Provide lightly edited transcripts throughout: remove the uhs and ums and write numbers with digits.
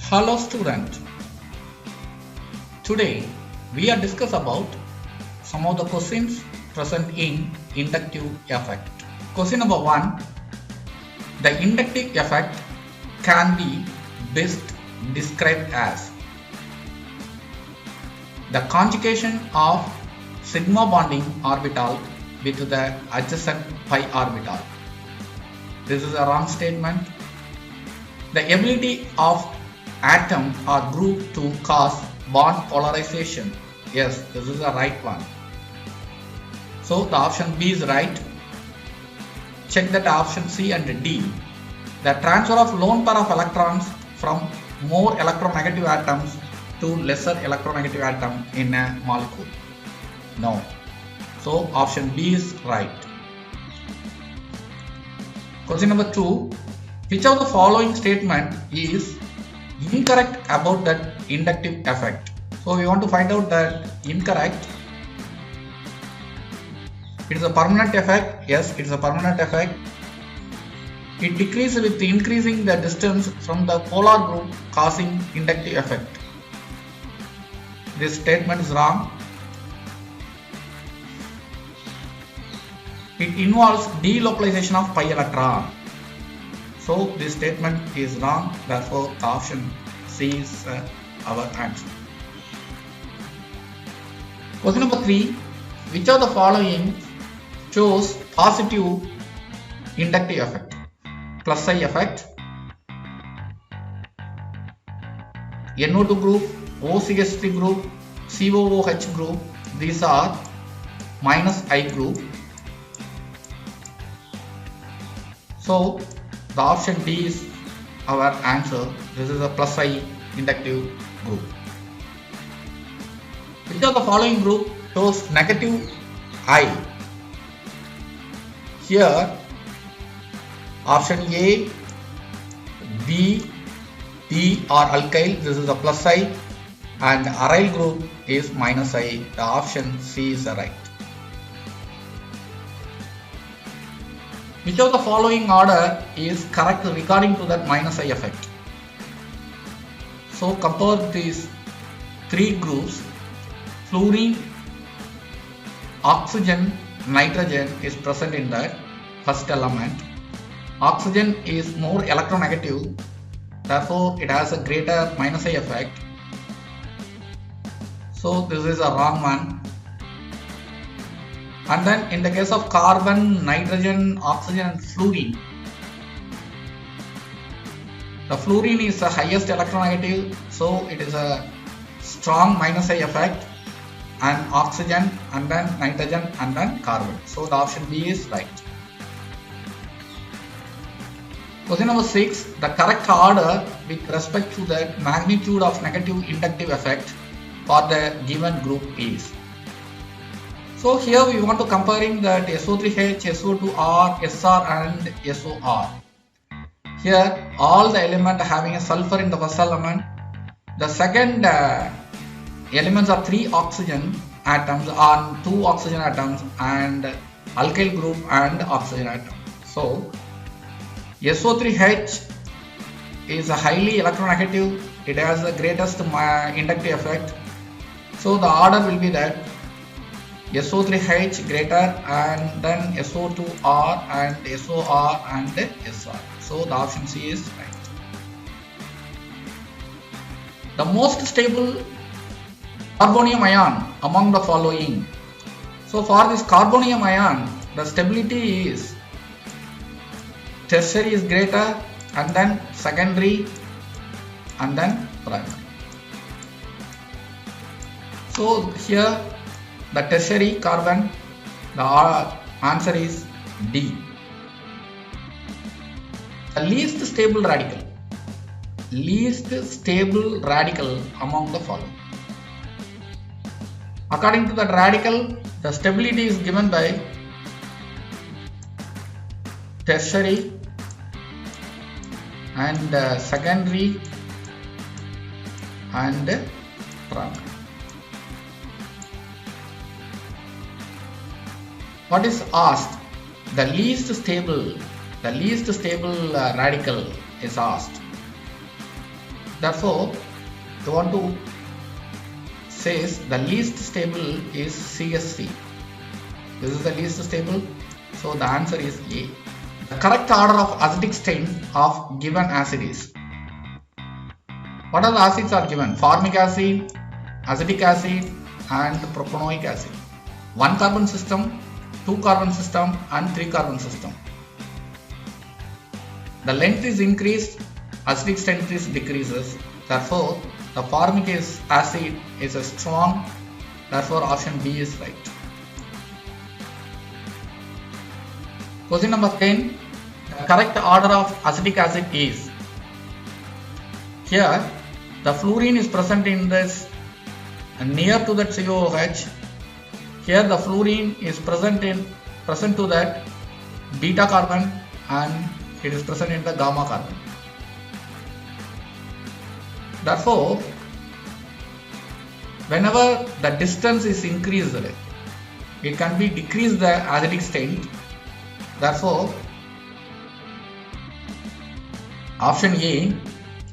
Hello student. Today we are discuss about some of the questions present in inductive effect. Question number 1. The inductive effect can be best described as the conjugation of sigma bonding orbital with the adjacent pi orbital. This is a wrong statement. The ability of atom or group to cause bond polarization. Yes, this is the right one. So the option B is right. Check that option C and D. The transfer of lone pair of electrons from more electronegative atoms to lesser electronegative atom in a molecule. No. So option B is right. Question number 2. Which of the following statement is incorrect about that inductive effect? So we want to find out that incorrect. It is a permanent effect. Yes, it is a permanent effect. It decreases with increasing the distance from the polar group, causing inductive effect. This statement is wrong. It involves delocalization of pi electron. So this statement is wrong. Therefore, the option C is our answer. Question number 3. Which of the following shows positive inductive effect? Plus I effect, NO2 group, OCH3 group, COOH group. These are minus I group. So the option D is our answer. This is a plus I inductive group. Which of the following group shows negative I? Here option A, B, D are alkyl. This is a plus I, and aryl group is minus I. The option C is right. Which of the following order is correct regarding to that minus I effect? So compare these three groups. Fluorine, oxygen, nitrogen is present in that first element. Oxygen is more electronegative, therefore it has a greater minus I effect. So this is a wrong one. And then in the case of carbon, nitrogen, oxygen and fluorine, the fluorine is the highest electronegative, so it is a strong minus I effect, and oxygen and then nitrogen and then carbon. So the option B is right. Question number 6. The correct order with respect to the magnitude of negative inductive effect for the given group is. So here we want to comparing that SO3H, SO2R, SR and SOR. Here all the elements having a sulfur in the first element. The second elements are 3 oxygen atoms on 2 oxygen atoms and alkyl group and oxygen atom. So SO3H is a highly electronegative. It has the greatest inductive effect. So the order will be that SO3H greater and then SO2R and SOR and SR. So the option C is right. The most stable carbonium ion among the following. So for this carbonium ion, the stability is tertiary is greater and then secondary and then primary. So here the tertiary carbon, the answer is D. The least stable radical among the following. According to that radical, the stability is given by tertiary and secondary and primary. What is asked? The least stable radical is asked. Therefore, you want to says the least stable is CSC. This is the least stable, so the answer is A. The correct order of acidic stain of given acid is. What are the acids are given? Formic acid, acetic acid and propanoic acid. 1 carbon system, 2 carbon system and 3 carbon system. The length is increased, acidic strength is decreases. Therefore, the formic acid is a strong. Therefore, option B is right. Question number 10. The correct order of acetic acid is. Here, the fluorine is present in this near to that COOH. Here, the fluorine is present to that beta carbon and it is present in the gamma carbon. Therefore, whenever the distance is increased, it can be decreased the acidic strength. Therefore, option A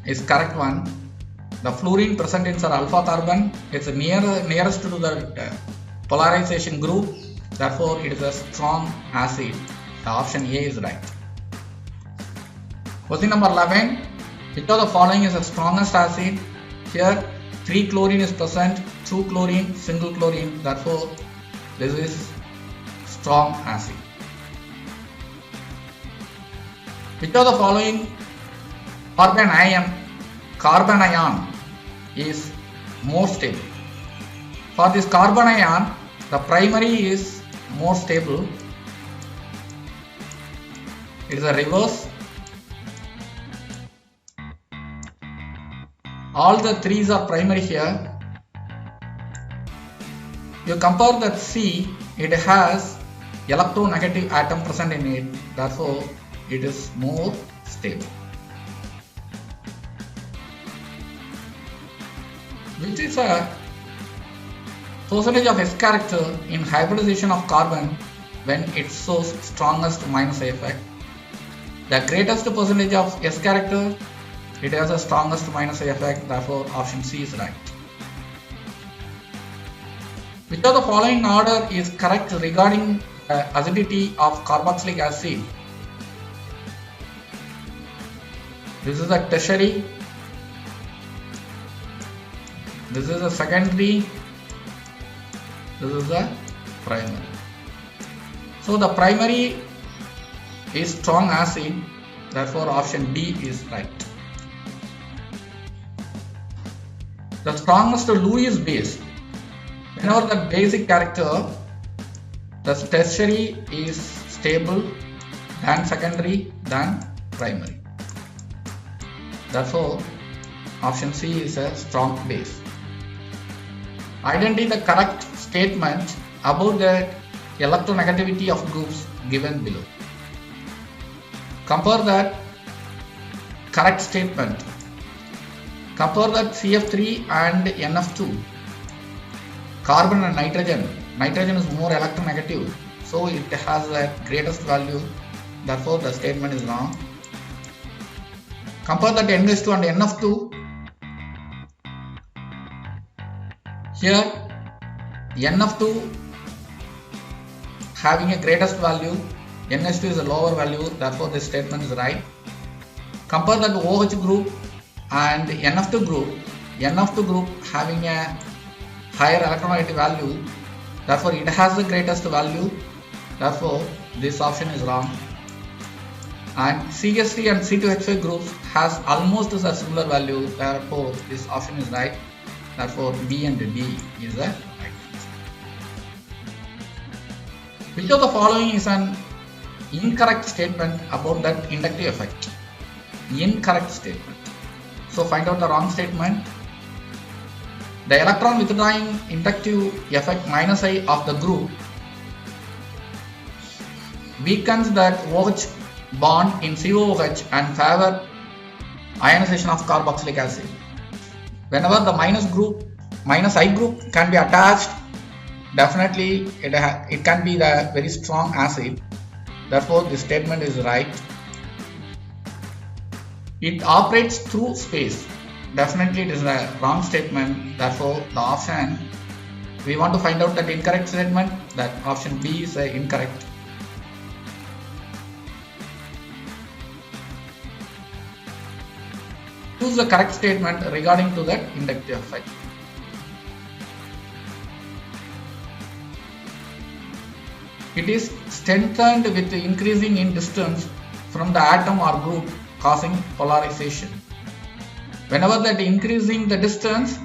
is correct one. The fluorine present in alpha carbon is nearest to the polarization group. Therefore, it is a strong acid. The option A is right. Question number 11. Which of the following is the strongest acid? Here 3 chlorine is present, 2 chlorine, single chlorine. Therefore, this is strong acid. Which of the following carbon ion is more stable? For this carbon ion, the primary is more stable. It is a reverse. All the threes are primary here. You compare that C, it has electronegative atom present in it. Therefore, it is more stable. Which is a percentage of S character in hybridization of carbon when it shows strongest minus A effect. The greatest percentage of S character, it has a strongest minus A effect. Therefore, option C is right. Which of the following order is correct regarding the acidity of carboxylic acid? This is a tertiary. This is a secondary. This is a primary. So the primary is strong acid. Therefore, option D is right. The strongest Lewis base. Whenever the basic character, the tertiary is stable, then secondary, then primary. Therefore, option C is a strong base. Identify the correct statement about the electronegativity of groups given below. Compare that correct statement. Compare that CF3 and NF2. Carbon and nitrogen. Nitrogen is more electronegative, so it has the greatest value. Therefore, the statement is wrong. Compare that NH2 and NF2. Here, NF2 having a greatest value, NH2 is a lower value. Therefore, this statement is right. Compare that OH group and NF2 group. NF2 group having a higher electronegative value. Therefore, it has the greatest value. Therefore, this option is wrong. And CH3 and C2H5 groups has almost a similar value. Therefore, this option is right. Therefore, B and D is the right answer. Which of the following is an incorrect statement about that inductive effect? Incorrect statement. So, find out the wrong statement. The electron withdrawing inductive effect minus I of the group weakens that OH bond in COOH and favor ionization of carboxylic acid. Whenever the minus I group can be attached, definitely it can be the very strong acid. Therefore, this statement is right. It operates through space. definitely it is a wrong statement. Therefore, the option, we want to find out that incorrect statement, that option B is incorrect. Choose the correct statement regarding to that inductive effect. It is strengthened with increasing in distance from the atom or group, causing polarization. Whenever that increasing the distance,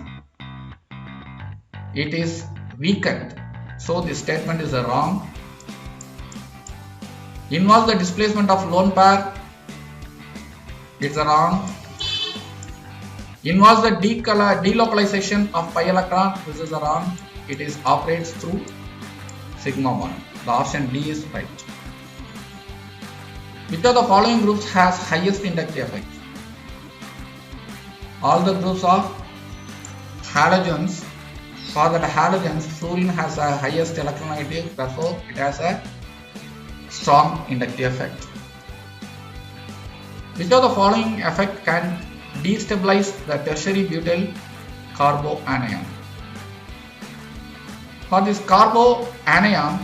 it is weakened. So this statement is wrong. Involves the displacement of lone pair. It's wrong. Involves the delocalization of pi electron. This is wrong. It is operates through sigma bond. The option D is right. Which of the following groups has highest inductive effect? All the groups of halogens. For that halogens, fluorine has a highest electronegative, therefore it has a strong inductive effect. Which of the following effect can destabilize the tertiary butyl carboanion? For this carboanion,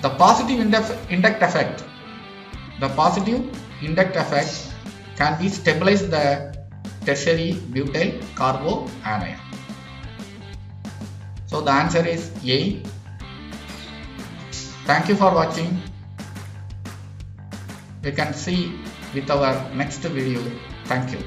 the positive induct effect can be stabilize the tertiary butyl carboanion. So the answer is A. Thank you for watching. We can see with our next video. Thank you.